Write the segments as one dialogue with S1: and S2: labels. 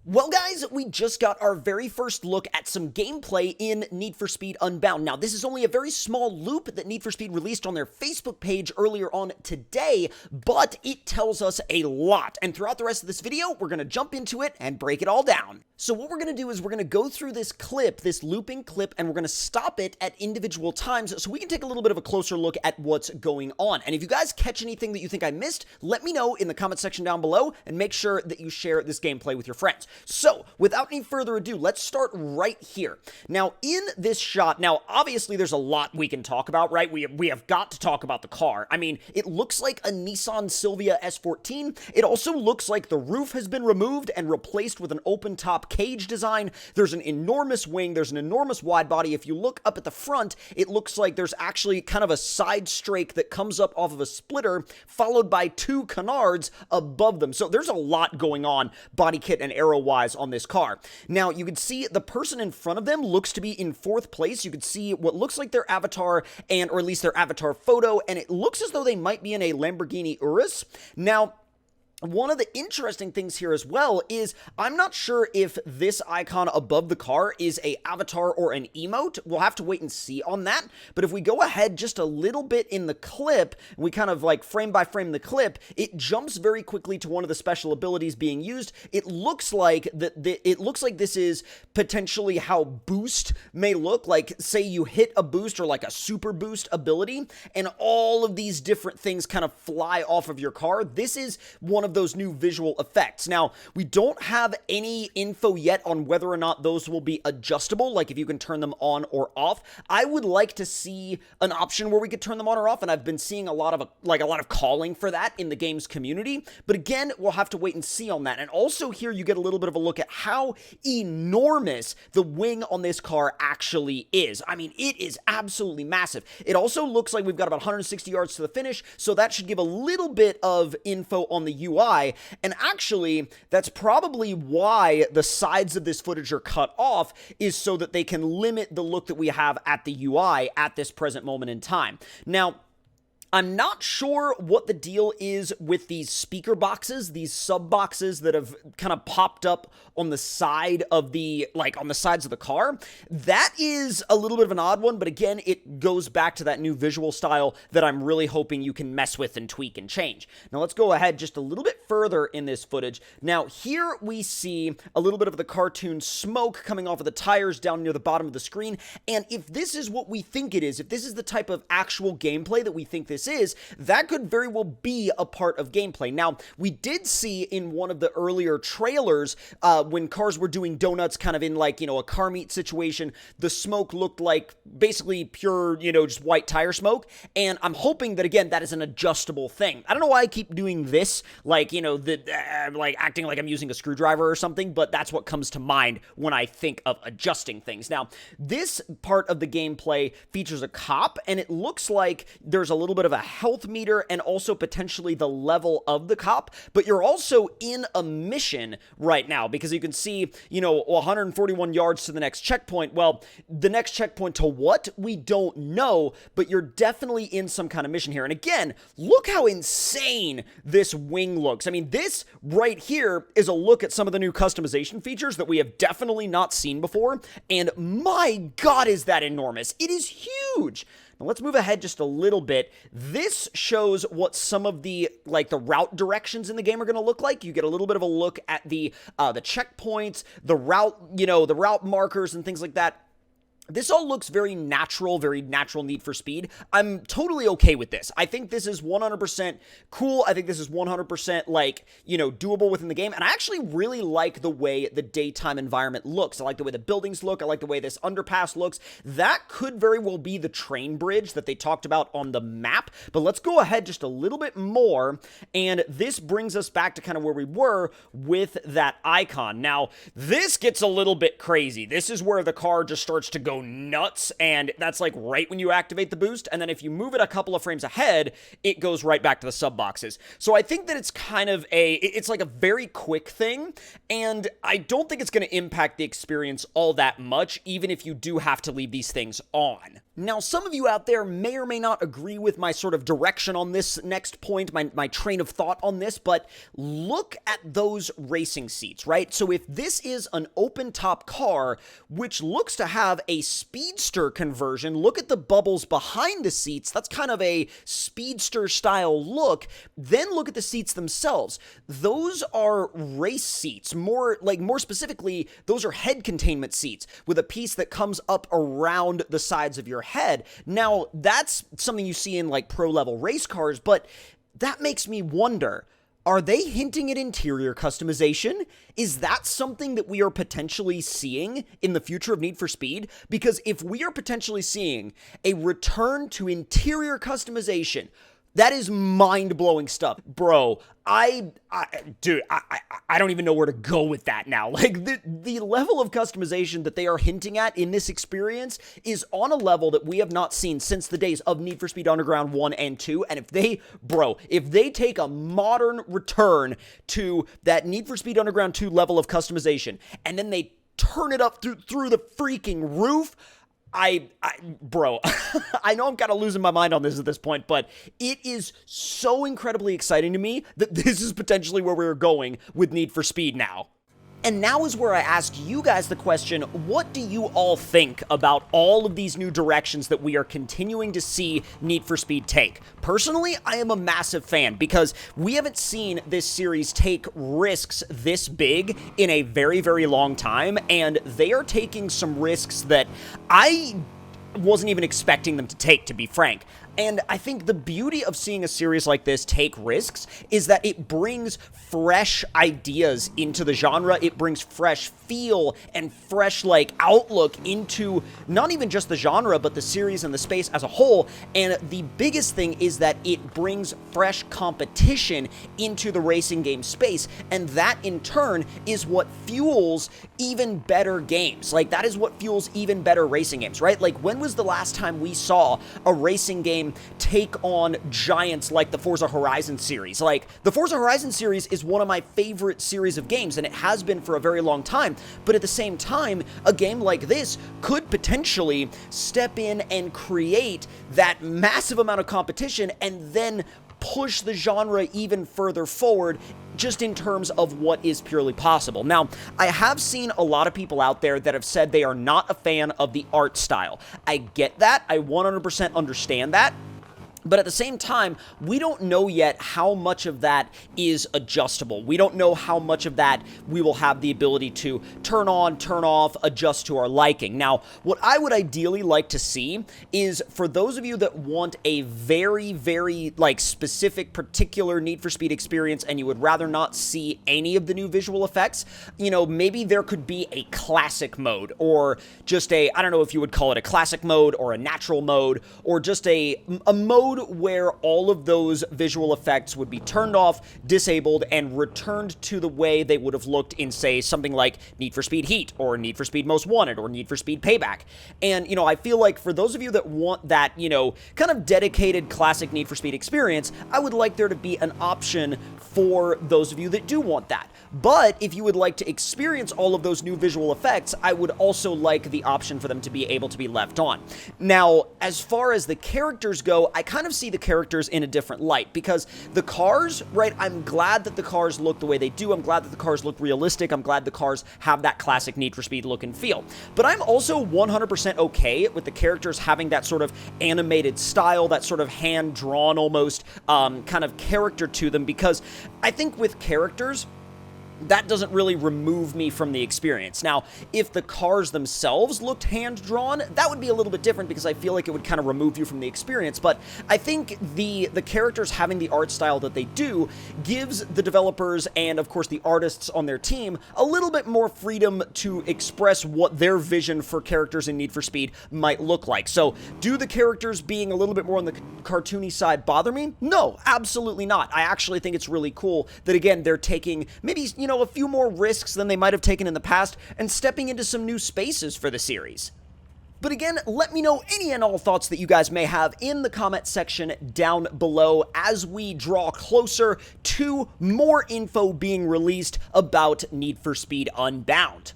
S1: Well, guys, we just got our very first look at some gameplay in Need for Speed Unbound. Now, this is only a very small loop that Need for Speed released on their Facebook page earlier on today, but it tells us a lot. And throughout the rest of this video, we're going to jump into it and break it all down. So what we're going to do is we're going to go through this clip, this looping clip, and we're going to stop it at individual times so we can take a little bit of a closer look at what's going on. And if you guys catch anything that you think I missed, let me know in the comment section down below and make sure that you share this gameplay with your friends. So, without any further ado, let's start right here. Now, in this shot, now, obviously, there's a lot we can talk about, right? We have got to talk about the car. I mean, it looks like a Nissan Silvia S14. It also looks like the roof has been removed and replaced with an open-top cage design. There's an enormous wing. There's an enormous wide body. If you look up at the front, it looks like there's actually kind of a side strake that comes up off of a splitter, followed by two canards above them. So, there's a lot going on, body kit and aero on this car. Now, you can see the person in front of them looks to be in fourth place. You can see what looks like their avatar, or at least their avatar photo, and it looks as though they might be in a Lamborghini Urus. Now, one of the interesting things here as well is I'm not sure if this icon above the car is a avatar or an emote. We'll have to wait and see on that. But if we go ahead just a little bit in the clip, we kind of like frame by frame the clip, it jumps very quickly to one of the special abilities being used. It looks like this is potentially how boost may look. Like, say you hit a boost or like a super boost ability, and all of these different things kind of fly off of your car. This is one of those new visual effects. Now, we don't have any info yet on whether or not those will be adjustable, like if you can turn them on or off. I would like to see an option where we could turn them on or off, and I've been seeing a lot of calling for that in the game's community, but again, we'll have to wait and see on that. And also here you get a little bit of a look at how enormous the wing on this car actually is. I mean, it is absolutely massive. It also looks like we've got about 160 yards to the finish, so that should give a little bit of info on the UI. And actually, that's probably why the sides of this footage are cut off, is so that they can limit the look that we have at the UI at this present moment in time. Now, I'm not sure what the deal is with these speaker boxes, these sub boxes that have kind of popped up on the side of the, on the sides of the car. That is a little bit of an odd one, but again, it goes back to that new visual style that I'm really hoping you can mess with and tweak and change. Now, let's go ahead just a little bit further in this footage. Now, here we see a little bit of the cartoon smoke coming off of the tires down near the bottom of the screen, and if this is what we think it is, if this is the type of actual gameplay that we think this is, that could very well be a part of gameplay. Now, we did see in one of the earlier trailers, when cars were doing donuts kind of in a car meet situation, the smoke looked like basically pure, just white tire smoke, and I'm hoping that, again, that is an adjustable thing. I don't know why I keep doing this, acting like I'm using a screwdriver or something, but that's what comes to mind when I think of adjusting things. Now, this part of the gameplay features a cop, and it looks like there's a little bit of a health meter and also potentially the level of the cop, but you're also in a mission right now because you can see, 141 yards to the next checkpoint. Well, the next checkpoint to what? We don't know, but you're definitely in some kind of mission here. And again, look how insane this wing looks. I mean, this right here is a look at some of the new customization features that we have definitely not seen before, and my God, is that enormous. It is huge. Now, let's move ahead just a little bit. This shows what some of the route directions in the game are going to look like. You get a little bit of a look at the checkpoints, the route, the route markers and things like that. This all looks very natural Need for Speed. I'm totally okay with this. I think this is 100% cool. I think this is 100% doable within the game. And I actually really like the way the daytime environment looks. I like the way the buildings look. I like the way this underpass looks. That could very well be the train bridge that they talked about on the map. But let's go ahead just a little bit more. And this brings us back to kind of where we were with that icon. Now, this gets a little bit crazy. This is where the car just starts to go nuts, and that's right when you activate the boost, and then if you move it a couple of frames ahead, it goes right back to the sub boxes. So I think that it's kind of it's like a very quick thing, and I don't think it's going to impact the experience all that much, even if you do have to leave these things on. Now, some of you out there may or may not agree with my sort of direction on this next point, my train of thought on this, but look at those racing seats, right? So if this is an open-top car, which looks to have a speedster conversion, look at the bubbles behind the seats. That's kind of a speedster-style look. Then look at the seats themselves. Those are race seats. More specifically, those are head containment seats with a piece that comes up around the sides of your head. Now, that's something you see in like pro level race cars, but that makes me wonder, are they hinting at interior customization? Is that something that we are potentially seeing in the future of Need for Speed? Because if we are potentially seeing a return to interior customization, that is mind-blowing stuff. Bro, I don't even know where to go with that now. Like, the level of customization that they are hinting at in this experience is on a level that we have not seen since the days of Need for Speed Underground 1 and 2, and if they take a modern return to that Need for Speed Underground 2 level of customization, and then they turn it up through the freaking roof, bro, I know I'm kind of losing my mind on this at this point, but it is so incredibly exciting to me that this is potentially where we're going with Need for Speed now. And now is where I ask you guys the question, what do you all think about all of these new directions that we are continuing to see Need for Speed take? Personally, I am a massive fan because we haven't seen this series take risks this big in a very, very long time, and they are taking some risks that I wasn't even expecting them to take, to be frank. And I think the beauty of seeing a series like this take risks is that it brings fresh ideas into the genre. It brings fresh feel and fresh, outlook into not even just the genre, but the series and the space as a whole. And the biggest thing is that it brings fresh competition into the racing game space. And that, in turn, is what fuels even better games. That is what fuels even better racing games, right? When was the last time we saw a racing game take on giants like the Forza Horizon series? The Forza Horizon series is one of my favorite series of games, and it has been for a very long time, but at the same time, a game like this could potentially step in and create that massive amount of competition and then push the genre even further forward, just in terms of what is purely possible. Now, I have seen a lot of people out there that have said they are not a fan of the art style. I get that. I 100% understand that. But at the same time, we don't know yet how much of that is adjustable. We don't know how much of that we will have the ability to turn on, turn off, adjust to our liking. Now, what I would ideally like to see is, for those of you that want a very, very, specific, particular Need for Speed experience and you would rather not see any of the new visual effects, maybe there could be a classic mode, or just I don't know if you would call it a classic mode or a natural mode, or just a mode where all of those visual effects would be turned off, disabled, and returned to the way they would have looked in, say, something like Need for Speed Heat, or Need for Speed Most Wanted, or Need for Speed Payback. And, I feel like for those of you that want that, kind of dedicated classic Need for Speed experience, I would like there to be an option for those of you that do want that. But if you would like to experience all of those new visual effects, I would also like the option for them to be able to be left on. Now, as far as the characters go, I kind of see the characters in a different light, because the cars, right, I'm glad that the cars look the way they do. I'm glad that the cars look realistic. I'm glad the cars have that classic Need for Speed look and feel. But I'm also 100% okay with the characters having that sort of animated style, that sort of hand-drawn almost kind of character to them, because I think with characters, that doesn't really remove me from the experience. Now, if the cars themselves looked hand-drawn, that would be a little bit different, because I feel like it would kind of remove you from the experience. But I think the characters having the art style that they do gives the developers and, of course, the artists on their team a little bit more freedom to express what their vision for characters in Need for Speed might look like. So, do the characters being a little bit more on the cartoony side bother me? No, absolutely not. I actually think it's really cool that, again, they're taking maybe, a few more risks than they might have taken in the past, and stepping into some new spaces for the series. But again, let me know any and all thoughts that you guys may have in the comment section down below as we draw closer to more info being released about Need for Speed Unbound.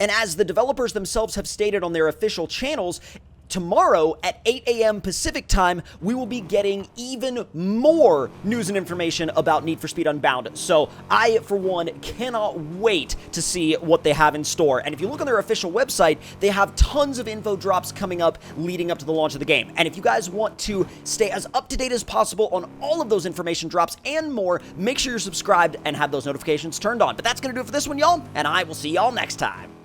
S1: And as the developers themselves have stated on their official channels, tomorrow at 8 a.m. Pacific time, we will be getting even more news and information about Need for Speed Unbound. So I, for one, cannot wait to see what they have in store. And if you look on their official website, they have tons of info drops coming up leading up to the launch of the game. And if you guys want to stay as up to date as possible on all of those information drops and more, make sure you're subscribed and have those notifications turned on. But that's going to do it for this one, y'all, and I will see y'all next time.